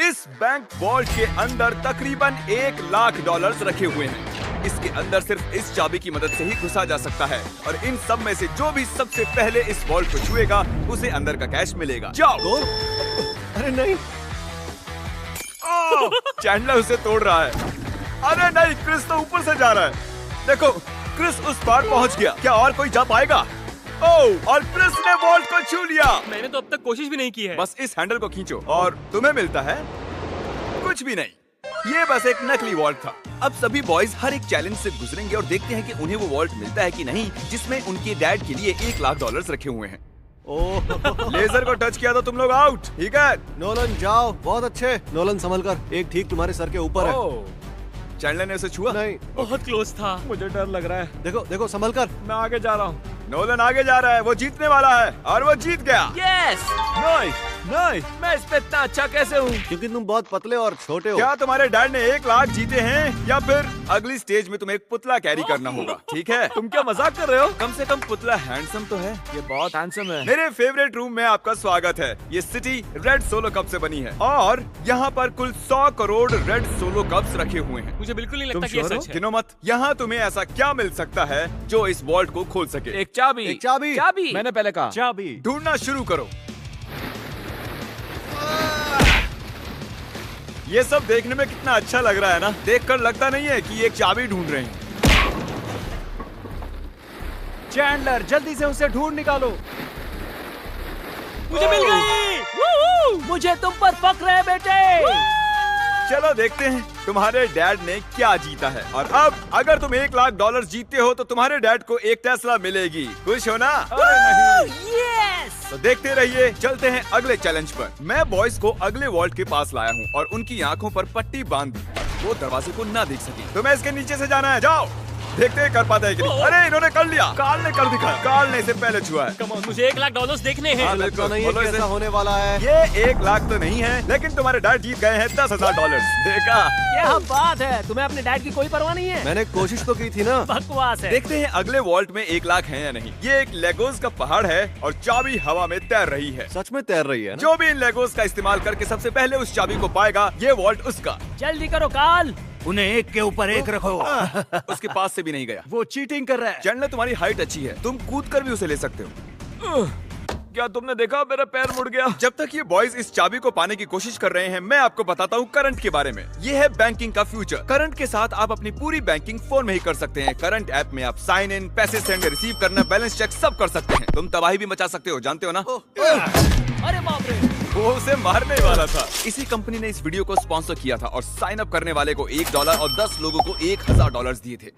इस bank vault के अंदर तकरीबन $1,00,000 रखे हुए हैं। इसके अंदर सिर्फ इस चाबी की मदद से ही घुसा जा सकता है और इन सब में से जो भी सबसे पहले इस वॉल्ट को छुएगा उसे अंदर का कैश मिलेगा। जाओ। अरे नहीं, चैंडलर उसे तोड़ रहा है। अरे नहीं, क्रिस तो ऊपर से जा रहा है। देखो, क्रिस उस पार पहुंच गया। क्या और कोई जा पाएगा? ओह, और क्रिस ने वॉल्ट को छू लिया। मैंने तो अब तक कोशिश भी नहीं की है। बस इस हैंडल को खींचो और तुम्हें मिलता है कुछ भी नहीं। ये बस एक नकली वॉल्ट था। अब सभी बॉयज हर एक चैलेंज से गुजरेंगे और देखते हैं कि उन्हें वो वॉल्ट मिलता है कि नहीं जिसमें उनके डैड के लिए $1,00,000 रखे हुए हैं। लेजर को टच किया तो तुम लोग आउट। ठीक है नोलन जाओ, बहुत अच्छे। नोलन संभल कर, एक ठीक तुम्हारे सर के ऊपर है। चैंडलर ने उसे छुआ? नहीं, बहुत क्लोज था। मुझे डर लग रहा है। देखो देखो, संभल कर। मैं आगे जा रहा हूँ। नोलन आगे जा रहा है, वो जीतने वाला है और वो जीत गया। यस। नहीं नहीं, मैं इस पे इतना अच्छा कैसे हूँ? क्योंकि तुम बहुत पतले और छोटे हो। क्या तुम्हारे डैड ने 1,00,000 जीते हैं या फिर अगली स्टेज में तुम्हें एक पुतला कैरी करना होगा? ठीक है, तुम क्या मजाक कर रहे हो? कम से कम पुतला हैंडसम तो है। ये बहुत हैंडसम है। मेरे फेवरेट रूम में आपका स्वागत है। ये सिटी रेड सोलो कप से बनी है और यहाँ पर कुल 100 करोड़ रेड सोलो कप्स रखे हुए हैं। मुझे बिल्कुल नहीं लगता तुम कि ये sure हो? सच है। गिनो मत। यहाँ तुम्हें ऐसा क्या मिल सकता है जो इस वॉल्ट को खोल सके? एक चाबी। एक चाबी। चाबी। मैंने पहले कहा चाबी। ढूंढना शुरू करो। ये सब देखने में कितना अच्छा लग रहा है ना? देखकर लगता नहीं है कि ये एक चाबी ढूंढ रहे हैं। चैंडलर, जल्दी से उसे ढूंढ निकालो। मुझे मिल गई। मुझे तुम पर फक्र है बेटे। चलो देखते हैं तुम्हारे डैड ने क्या जीता है। और अब अगर तुम $1,00,000 जीतते हो तो तुम्हारे डैड को एक टेस्ला मिलेगी। खुश हो ना? अरे नहीं। यस। तो देखते रहिए। चलते हैं अगले चैलेंज पर। मैं बॉयज को अगले वॉल्ट के पास लाया हूँ और उनकी आंखों पर पट्टी बांध दी, वो दरवाजे को ना देख सके। तुम्हें इसके नीचे से जाना है। जाओ, देखते हैं कर पाता है कि नहीं। अरे इन्होंने कर लिया। कार्ल ने कर दिखाया। कार्ल ने इसे पहले छुआ है। कम ऑन, मुझे $1,00,000 देखने हैं। लगता नहीं है बोलो कि इसे। ऐसा होने वाला है। ये $1,00,000 तो नहीं है, लेकिन तुम्हारे डैड जीत गए हैं $10,000। देखा? क्या बात है, तुम्हें अपने डैड की कोई परवाह नहीं है? मैंने कोशिश तो की थी ना। बकवास है। देखते हैं अगले वॉल्ट में $1,00,000 है या नहीं। ये एक लेगोस का पहाड़ है और चाबी हवा में तैर रही है। सच में तैर रही है ना? जो भी इन लेगोस का इस्तेमाल करके सबसे पहले उस चाबी को पाएगा, ये वॉल्ट उसका। जल्दी करो कार्ल। उन्हें एक के ऊपर एक रखो। उसके पास से भी नहीं गया। वो चीटिंग कर रहा है। चैंडलर, तुम्हारी हाइट अच्छी है, तुम कूद कर भी उसे ले सकते हो। क्या तुमने देखा, मेरा पैर मुड़ गया। जब तक ये बॉयज इस चाबी को पाने की कोशिश कर रहे हैं, मैं आपको बताता हूँ करंट के बारे में। ये है बैंकिंग का फ्यूचर। करंट के साथ आप अपनी पूरी बैंकिंग फोन में ही कर सकते हैं। करंट ऐप में आप साइन इन, पैसे सेंड रिसीव करना, बैलेंस चेक सब कर सकते हैं। तुम तबाही भी मचा सकते हो, जानते हो ना? अरे बाप रे। वो उसे मारने वाला था। इसी कंपनी ने इस वीडियो को स्पॉन्सर किया था और साइन अप करने वाले को $1 और 10 लोगों को $1,000 दिए थे।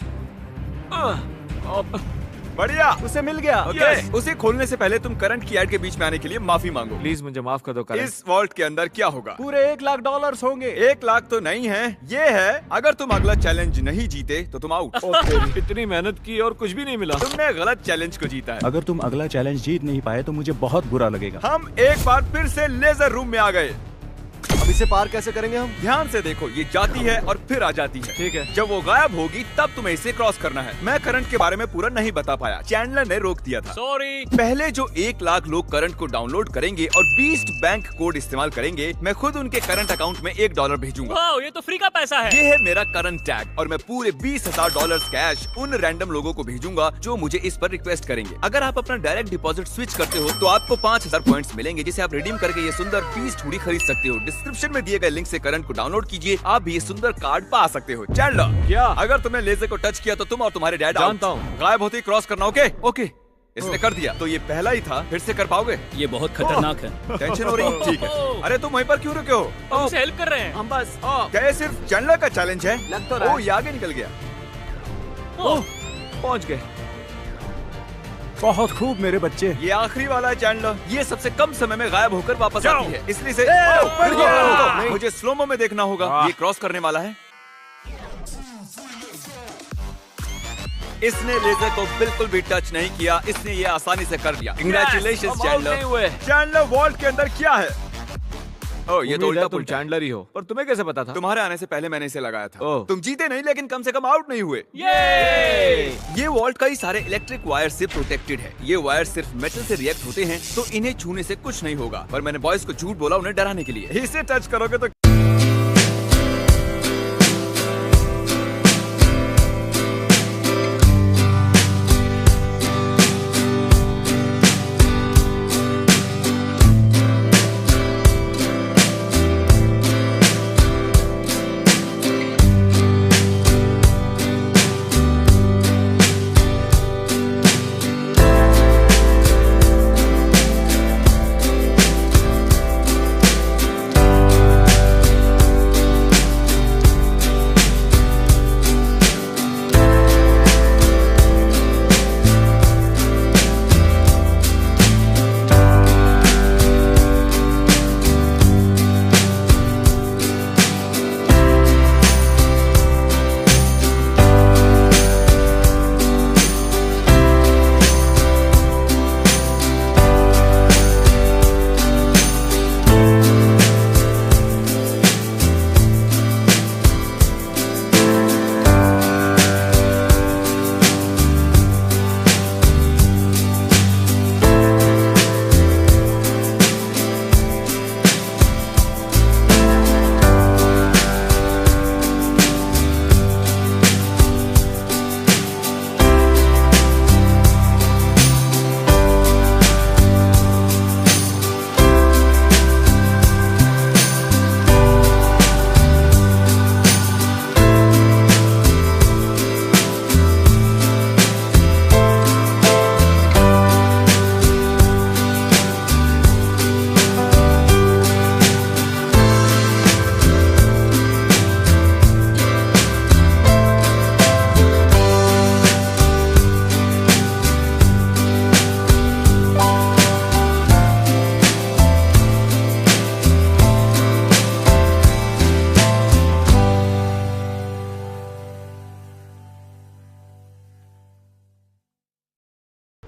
बढ़िया, उसे मिल गया। ओके। उसे खोलने से पहले तुम करंट की ऐड के बीच में आने के लिए माफी मांगो। प्लीज मुझे माफ कर दो। इस वॉल्ट के अंदर क्या होगा? पूरे $1,00,000 होंगे। $1,00,000 तो नहीं है, ये है अगर तुम अगला चैलेंज नहीं जीते तो तुम आउट। इतनी मेहनत की और कुछ भी नहीं मिला। तुमने गलत चैलेंज को जीता है। अगर तुम अगला चैलेंज जीत नहीं पाए तो मुझे बहुत बुरा लगेगा। हम एक बार फिर से लेजर रूम में आ गए। अब इसे पार कैसे करेंगे हम? ध्यान से देखो, ये जाती है और फिर आ जाती है। ठीक है। जब वो गायब होगी तब तुम्हें इसे क्रॉस करना है। मैं करंट के बारे में पूरा नहीं बता पाया, चैंडलर ने रोक दिया था। सॉरी। पहले जो 1,00,000 लोग करंट को डाउनलोड करेंगे और बीस्ट बैंक कोड इस्तेमाल करेंगे, मैं खुद उनके करंट अकाउंट में $1 भेजूंगा। वाओ, ये तो फ्री का पैसा है। ये है मेरा करंट टैग और मैं पूरे $20,000 कैश उन रैंडम लोगों को भेजूंगा जो मुझे इस पर रिक्वेस्ट करेंगे। अगर आप अपना डायरेक्ट डिपॉजिट स्विच करते हो तो आपको 5,000 पॉइंट्स मिलेंगे, जिसे आप रिडीम करके ये सुंदर बीस्ट हुडी खरीद सकते हो। डिस्क्रिप्शन में दिए गए लिंक से करंट को डाउनलोड कीजिए, आप भी ये सुंदर कार्ड पा सकते हो। चैंडलर, क्या? अगर तुमने लेजर को टच किया तो तुम और तुम्हारे डैड जानता हूँ। गायब होते ही क्रॉस करना। ओके ओके, इसने कर दिया तो ये पहला ही था। फिर से कर पाओगे? ये बहुत खतरनाक है। टेंशन हो रही है? ठीक है। अरे तुम वहीं पर क्यों रुके हो? हम उसे हेल्प कर रहे हैं। हम बस क्या ये सिर्फ चैंडलर का चैलेंज है? लग तो रहा है। ये आगे निकल गया। पहुंच गए। बहुत खूब मेरे बच्चे। ये आखिरी वाला है चैंडलर। ये सबसे कम समय में गायब होकर वापस आती है, इसलिए से ऊपर गया। मुझे स्लोमो में देखना होगा। ये क्रॉस करने वाला है। इसने लेजर को बिल्कुल भी टच नहीं किया, इसने ये आसानी से कर दिया। Congratulations Chandler. चैंडलर, वॉल्ट के अंदर क्या है? ओह, ये तो उल्टा तुम पुल्टा है। चैंडलर ही हो। पर तुम्हें कैसे पता था? तुम्हारे आने से पहले मैंने इसे लगाया था। ओह। तुम जीते नहीं, लेकिन कम से कम आउट नहीं हुए। ये वॉल्ट कई सारे इलेक्ट्रिक वायर से प्रोटेक्टेड है। ये वायर सिर्फ मेटल से रिएक्ट होते हैं, तो इन्हें छूने से कुछ नहीं होगा। पर मैंने बॉयज को झूठ बोला उन्हें डराने के लिए। इसे टच करोगे तो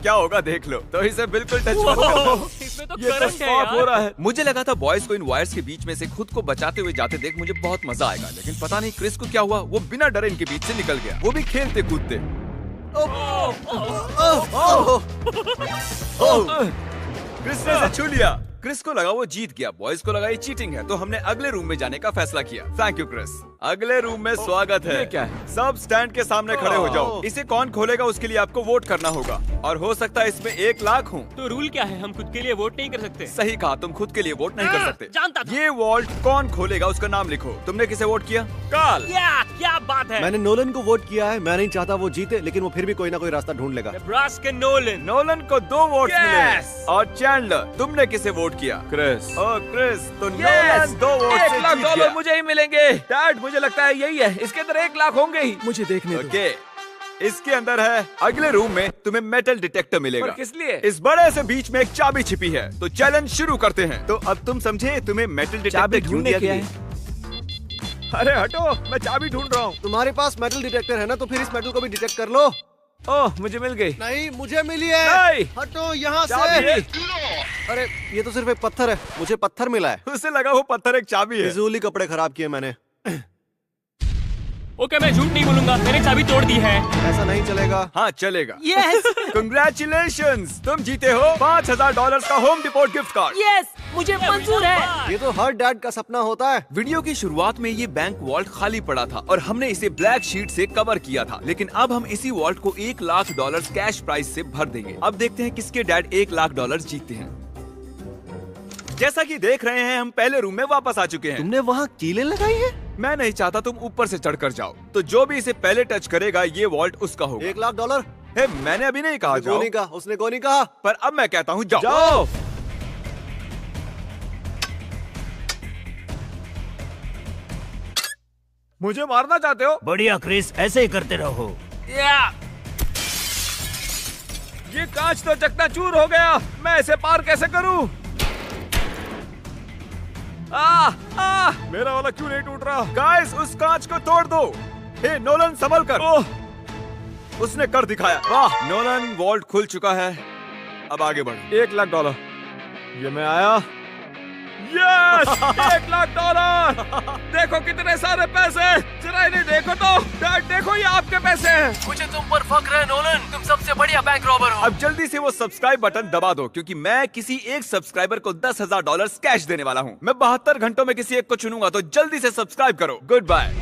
क्या होगा देख लो। तो इसे बिल्कुल टच मत करो। इसमें तो ये तो करंट है शॉक हो रहा यार। है। मुझे लगा था बॉयज को इन वायर्स के बीच में से खुद को बचाते हुए जाते देख मुझे बहुत मजा आएगा, लेकिन पता नहीं क्रिस को क्या हुआ, वो बिना डरे इनके बीच से निकल गया, वो भी खेलते कूदते। क्रिस ने इसे छू लिया। क्रिस को लगा वो जीत गया, बॉयज को लगा ये चीटिंग है, तो हमने अगले रूम में जाने का फैसला किया। Thank you Chris. अगले रूम में स्वागत है। ये क्या है? सब स्टैंड के सामने खड़े हो जाओ। इसे कौन खोलेगा उसके लिए आपको वोट करना होगा, और हो सकता है इसमें 1 लाख हो। तो रूल क्या है, हम खुद के लिए वोट नहीं कर सकते? सही कहा, तुम खुद के लिए वोट नहीं कर सकते। जानता था। ये वॉल्ट कौन खोलेगा उसका नाम लिखो। तुमने किसे वोट किया? काल। क्या बात है। मैंने नोलन को वोट किया है। मैं नहीं चाहता वो जीते, लेकिन वो फिर भी कोई ना कोई रास्ता ढूंढ लेगा। Nebraska Nolan. नोलन को 2 वोट मिले। Yes! और चैंडलर, तुमने किसे वोट किया? क्रिस। ओ क्रिस, तो नोलन 2 वोट से 1 लाख जीत डॉलर गया। मुझे ही मिलेंगे। डैड मुझे लगता है यही है, इसके अंदर 1 लाख होंगे ही। मुझे देखने दो। ओके, इसके अंदर है। अगले रूम में तुम्हें मेटल डिटेक्टर मिलेगा। पर किस लिए? इस बड़े से बीच में एक चाबी छिपी है, तो चैलेंज शुरू करते हैं। तो अब तुम समझे तुम्हें मेटल डिटेक्टर चाबी क्यों ढूंढने दिया के गया लिए? है? अरे हटो, मैं चाबी ढूंढ रहा हूँ। तुम्हारे पास मेटल डिटेक्टर है ना, तो फिर इस मेटल को भी डिटेक्ट कर लो। ओह, मुझे मिल गई। नहीं, मुझे मिली है। नहीं। हटो यहाँ चाबी। से। अरे ये तो सिर्फ एक पत्थर है, मुझे पत्थर मिला है। उसे लगा वो पत्थर एक चाबी है। फिजूल ही कपड़े खराब किए मैंने। ओके, मैं झूठ नहीं बोलूंगा, मैंने चाबी तोड़ दी है। ऐसा नहीं चलेगा। हाँ चलेगा। यस कंग्रेचुलेशंस, तुम जीते हो $5000 का home depot gift card. Yes, मुझे मंजूर है। ये तो हर डैड का सपना होता है। वीडियो की शुरुआत में ये बैंक वॉल्ट खाली पड़ा था और हमने इसे ब्लैक शीट से कवर किया था, लेकिन अब हम इसी वॉल्ट को $1 लाख कैश प्राइस से भर देंगे। अब देखते हैं किसके डैड $1 लाख जीतते हैं। जैसा कि देख रहे हैं, हम पहले रूम में वापस आ चुके हैं। तुमने वहाँ कीलें लगाई है? मैं नहीं चाहता तुम ऊपर से चढ़कर जाओ, तो जो भी इसे पहले टच करेगा ये वॉल्ट उसका होगा। $1 लाख। हे, मैंने अभी नहीं कहा जाओ, नहीं कहा, उसने को नहीं कहा। पर अब मैं कहता हूँ जाओ। जाओ। मुझे मारना चाहते हो? बढ़िया क्रिस, ऐसे ही करते रहो। ये कांच तो चकनाचूर हो गया, मैं इसे पार कैसे करूं? मेरा वाला क्यों नहीं टूट रहा? गाइस, उस कांच को तोड़ दो। हे नोलन, संभल कर। ओह, उसने कर दिखाया। वाह, नोलन, वॉल्ट खुल चुका है। अब आगे बढ़ो। $1 लाख। ये मैं आया। यस, $1 लाख। देखो कितने सारे पैसे। जरा इन्हें देखो तो। डैड देखो, ये आपके पैसे हैं। मुझे तुम पर फक्र है नोलन, तुम सबसे बढ़िया बैंक रॉबर हो। अब जल्दी से वो सब्सक्राइब बटन दबा दो, क्योंकि मैं किसी एक सब्सक्राइबर को $10,000 कैश देने वाला हूँ। मैं 72 घंटों में किसी एक को चुनूंगा, तो जल्दी से सब्सक्राइब करो। Good bye.